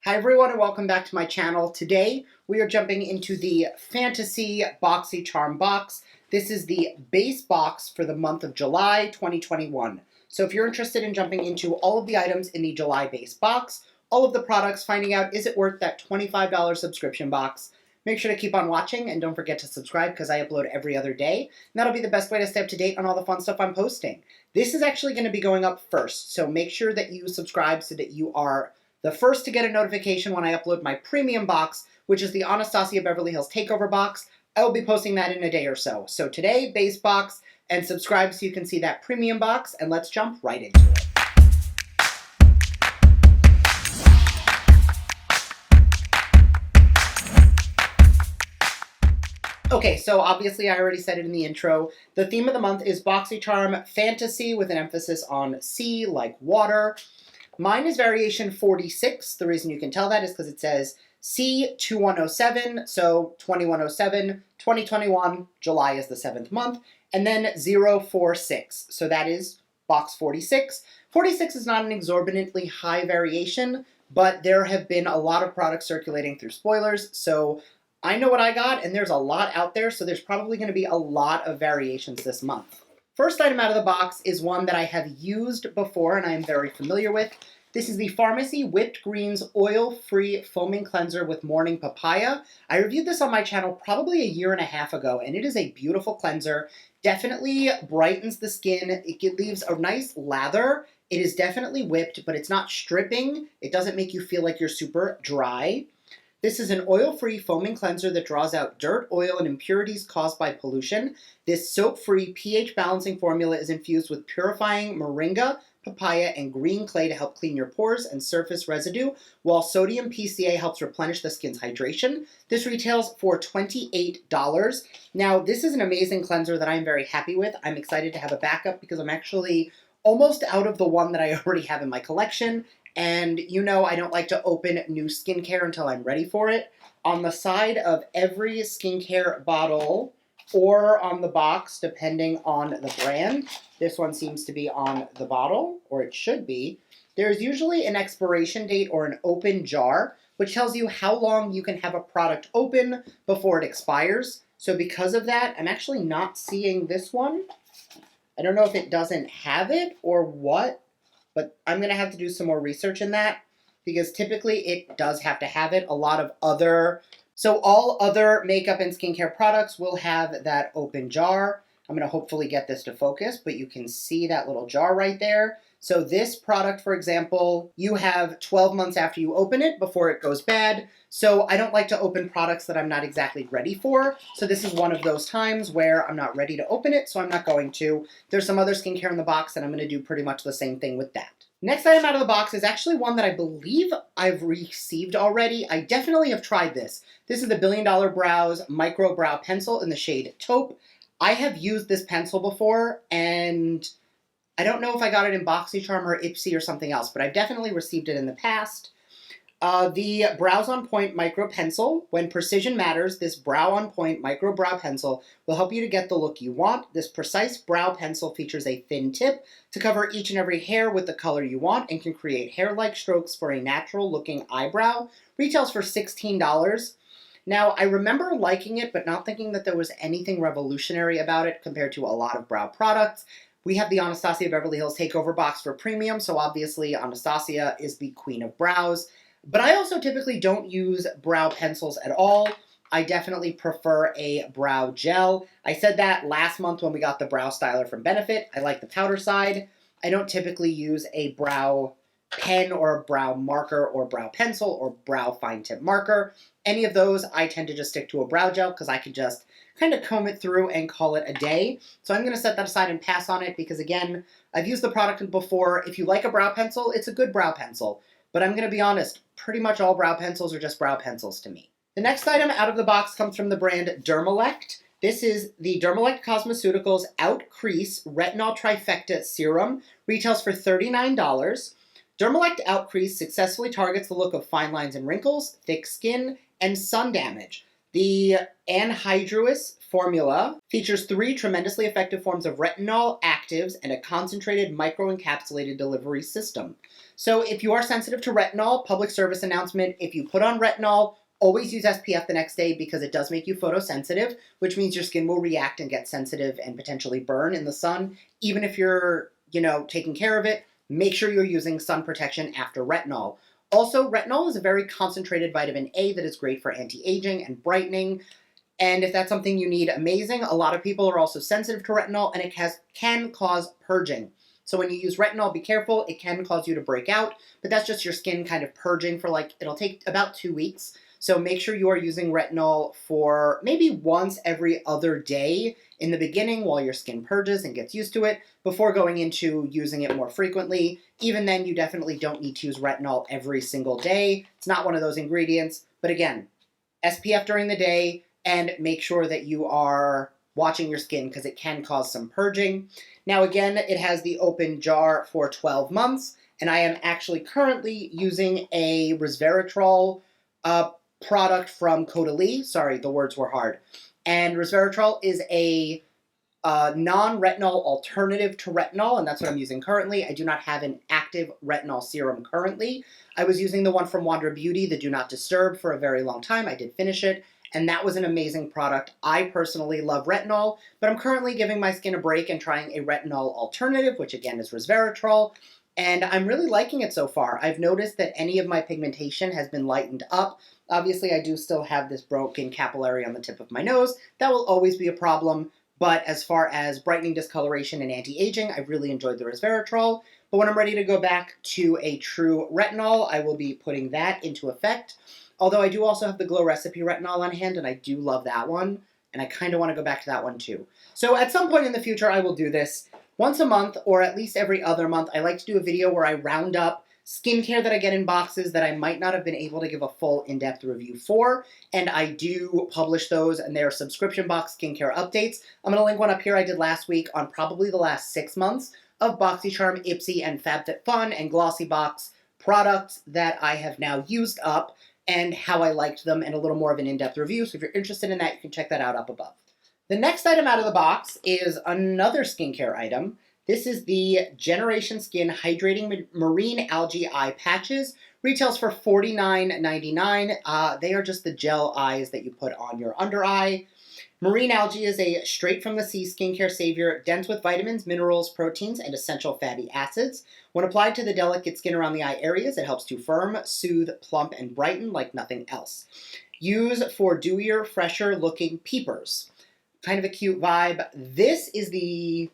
Hi everyone and welcome back to my channel. Today we are jumping into the Fantasy Boxycharm box. This is the base box for the month of July 2021. So if you're interested in jumping into all of the items in the July base box, all of the products, finding out is it worth that $25 subscription box, make sure to keep on watching and don't forget to subscribe because I upload every other day. And that'll be the best way to stay up to date on all the fun stuff I'm posting. This is actually going to be going up first, so make sure that you subscribe so that you are the first to get a notification when I upload my premium box, which is the Anastasia Beverly Hills Takeover box. I will be posting that in a day or so. So today, base box, and subscribe so you can see that premium box, and let's jump right into it. Okay, so obviously I already said it in the intro. The theme of the month is Boxycharm Fantasy with an emphasis on sea, like water. Mine is variation 46. The reason you can tell that is because it says C2107, so 2107, 2021, July is the 7th month, and then 046, so that is box 46. 46 is not an exorbitantly high variation, but there have been a lot of products circulating through spoilers, so I know what I got, and there's a lot out there, so there's probably going to be a lot of variations this month. First item out of the box is one that I have used before and I am very familiar with. This is the Pharmacy Whipped Greens Oil-Free Foaming Cleanser with Morning Papaya. I reviewed this on my channel probably a year and a half ago, and it is a beautiful cleanser. Definitely brightens the skin. It leaves a nice lather. It is definitely whipped, but it's not stripping. It doesn't make you feel like you're super dry. This is an oil-free foaming cleanser that draws out dirt, oil, and impurities caused by pollution. This soap-free pH balancing formula is infused with purifying moringa, papaya, and green clay to help clean your pores and surface residue, while sodium PCA helps replenish the skin's hydration. This retails for $28. Now, this is an amazing cleanser that I'm very happy with. I'm excited to have a backup because I'm actually almost out of the one that I already have in my collection. And you know I don't like to open new skincare until I'm ready for it. On the side of every skincare bottle, or on the box, depending on the brand, this one seems to be on the bottle, or it should be, there's usually an expiration date or an open jar, which tells you how long you can have a product open before it expires. So because of that, I'm actually not seeing this one. I don't know if it doesn't have it or what, but I'm going to have to do some more research in that because typically it does have to have it. All other makeup and skincare products will have that open jar. I'm going to hopefully get this to focus, but you can see that little jar right there. So this product, for example, you have 12 months after you open it before it goes bad. So I don't like to open products that I'm not exactly ready for. So this is one of those times where I'm not ready to open it, so I'm not going to. There's some other skincare in the box, and I'm going to do pretty much the same thing with that. Next item out of the box is actually one that I believe I've received already. I definitely have tried this. This is the Billion Dollar Brows Micro Brow Pencil in the shade Taupe. I have used this pencil before, and I don't know if I got it in Boxycharm or Ipsy or something else, but I've definitely received it in the past. The Brows on Point Micro Pencil. When precision matters, this Brow on Point Micro Brow Pencil will help you to get the look you want. This precise brow pencil features a thin tip to cover each and every hair with the color you want and can create hair-like strokes for a natural-looking eyebrow. Retails for $16. Now, I remember liking it, but not thinking that there was anything revolutionary about it compared to a lot of brow products. We have the Anastasia Beverly Hills Takeover box for premium, so obviously Anastasia is the queen of brows. But I also typically don't use brow pencils at all. I definitely prefer a brow gel. I said that last month when we got the brow styler from Benefit. I like the powder side. I don't typically use a brow pen or a brow marker or brow pencil or brow fine tip marker. Any of those, I tend to just stick to a brow gel because I can just kind of comb it through and call it a day. So I'm going to set that aside and pass on it because, again, I've used the product before. If you like a brow pencil, it's a good brow pencil. But I'm going to be honest, pretty much all brow pencils are just brow pencils to me. The next item out of the box comes from the brand Dermalect. This is the Dermalect Cosmeceuticals Out Crease Retinol Trifecta Serum. Retails for $39. Dermalect Out Crease successfully targets the look of fine lines and wrinkles, thick skin, and sun damage. The anhydrous formula features 3 tremendously effective forms of retinol actives and a concentrated microencapsulated delivery system. So if you are sensitive to retinol, public service announcement, if you put on retinol, always use SPF the next day because it does make you photosensitive, which means your skin will react and get sensitive and potentially burn in the sun. Even if you're, taking care of it, make sure you're using sun protection after retinol. Also, retinol is a very concentrated vitamin A that is great for anti-aging and brightening. And if that's something you need, amazing. A lot of people are also sensitive to retinol, and it can cause purging. So when you use retinol, be careful. It can cause you to break out, but that's just your skin kind of purging for it'll take about 2 weeks. So make sure you are using retinol for maybe once every other day in the beginning while your skin purges and gets used to it before going into using it more frequently. Even then, you definitely don't need to use retinol every single day. It's not one of those ingredients. But again, SPF during the day, and make sure that you are watching your skin because it can cause some purging. Now again, it has the open jar for 12 months, and I am actually currently using a resveratrol product from Caudalie. Sorry, the words were hard. And resveratrol is a non-retinol alternative to retinol, and that's what I'm using currently. I do not have an active retinol serum currently. I was using the one from Wander Beauty, the Do Not Disturb, for a very long time. I did finish it, and that was an amazing product. I personally love retinol, but I'm currently giving my skin a break and trying a retinol alternative, which again is resveratrol, and I'm really liking it so far. I've noticed that any of my pigmentation has been lightened up. Obviously, I do still have this broken capillary on the tip of my nose. That will always be a problem, but as far as brightening, discoloration, and anti-aging, I've really enjoyed the resveratrol. But when I'm ready to go back to a true retinol, I will be putting that into effect. Although I do also have the Glow Recipe retinol on hand, and I do love that one, and I kind of want to go back to that one too. So at some point in the future, I will do this once a month, or at least every other month. I like to do a video where I round up skincare that I get in boxes that I might not have been able to give a full in-depth review for, and I do publish those, and they're subscription box skincare updates. I'm going to link one up here I did last week on probably the last 6 months of BoxyCharm, Ipsy, and FabFitFun and Glossybox products that I have now used up, and how I liked them, and a little more of an in-depth review. So if you're interested in that, you can check that out up above. The next item out of the box is another skincare item. This is the Generation Skin Hydrating Marine Algae Eye Patches. Retails for $49.99. They are just the gel eyes that you put on your under eye. Marine algae is a straight-from-the-sea skincare savior, dense with vitamins, minerals, proteins, and essential fatty acids. When applied to the delicate skin around the eye areas, it helps to firm, soothe, plump, and brighten like nothing else. Use for dewier, fresher-looking peepers. Kind of a cute vibe. This is the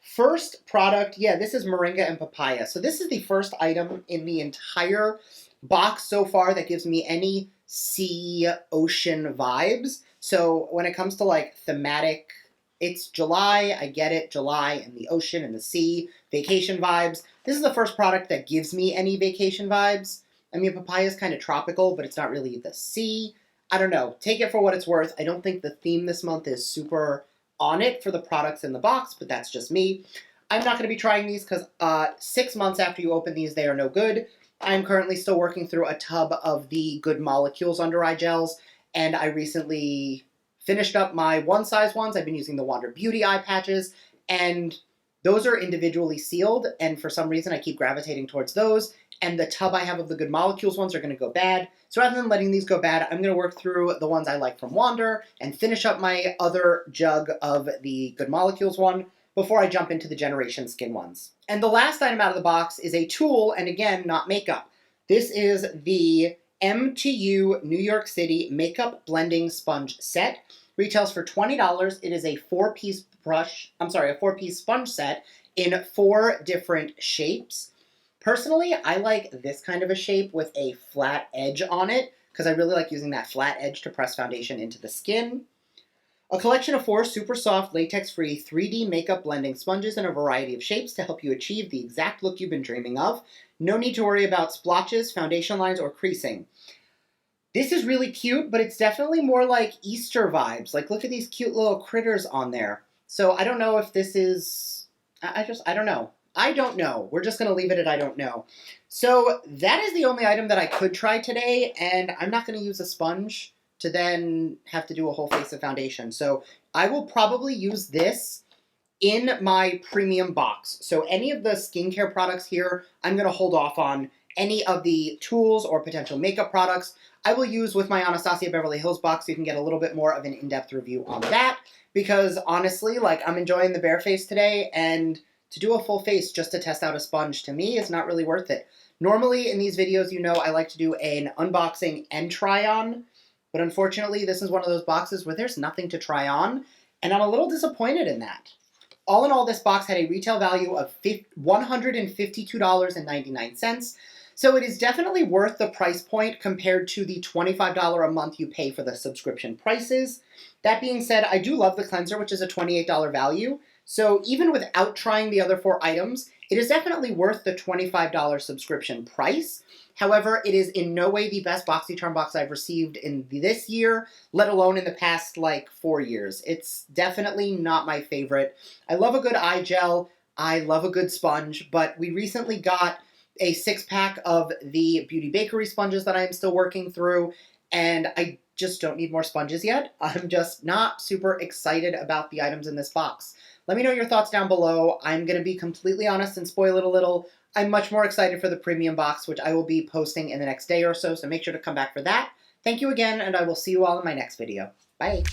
first product. Yeah, this is Moringa and Papaya. So this is the first item in the entire box so far that gives me any sea, ocean vibes. So when it comes to thematic, it's July, I get it, July and the ocean and the sea, vacation vibes. This is the first product that gives me any vacation vibes. I mean, papaya is kind of tropical, but it's not really the sea. I don't know. Take it for what it's worth. I don't think the theme this month is super on it for the products in the box, but that's just me. I'm not going to be trying these because 6 months after you open these, they are no good. I'm currently still working through a tub of the Good Molecules under eye gels, and I recently finished up my one-size ones. I've been using the Wander Beauty eye patches, and those are individually sealed, and for some reason I keep gravitating towards those, and the tub I have of the Good Molecules ones are going to go bad. So rather than letting these go bad, I'm going to work through the ones I like from Wander and finish up my other jug of the Good Molecules one before I jump into the Generation Skin ones. And the last item out of the box is a tool, and again, not makeup. This is the M2U New York City Makeup Blending Sponge Set. Retails for $20. It is a 4-piece sponge set in 4 different shapes. Personally, I like this kind of a shape with a flat edge on it because I really like using that flat edge to press foundation into the skin. A collection of 4 super soft, latex-free 3D makeup blending sponges in a variety of shapes to help you achieve the exact look you've been dreaming of. No need to worry about splotches, foundation lines, or creasing. This is really cute, but it's definitely more like Easter vibes. Look at these cute little critters on there. So I don't know if this is... I don't know. I don't know. We're just going to leave it at I don't know. So that is the only item that I could try today, and I'm not going to use a sponge to then have to do a whole face of foundation. So I will probably use this in my premium box. So any of the skincare products here, I'm going to hold off on. Any of the tools or potential makeup products, I will use with my Anastasia Beverly Hills box. So you can get a little bit more of an in-depth review on that. Because honestly, like, I'm enjoying the bare face today, and to do a full face just to test out a sponge to me is not really worth it. Normally in these videos, you know, I like to do an unboxing and try on, but unfortunately this is one of those boxes where there's nothing to try on, and I'm a little disappointed in that. All in all, this box had a retail value of $152.99, so it is definitely worth the price point compared to the $25 a month you pay for the subscription prices. That being said, I do love the cleanser, which is a $28 value, so even without trying the other 4 items, it is definitely worth the $25 subscription price. However, it is in no way the best BoxyCharm box I've received in this year, let alone in the past, like, 4 years. It's definitely not my favorite. I love a good eye gel. I love a good sponge, but we recently got a 6-pack of the Beauty Bakery sponges that I'm still working through, and I just don't need more sponges yet. I'm just not super excited about the items in this box. Let me know your thoughts down below. I'm going to be completely honest and spoil it a little. I'm much more excited for the premium box, which I will be posting in the next day or so, so make sure to come back for that. Thank you again, and I will see you all in my next video. Bye!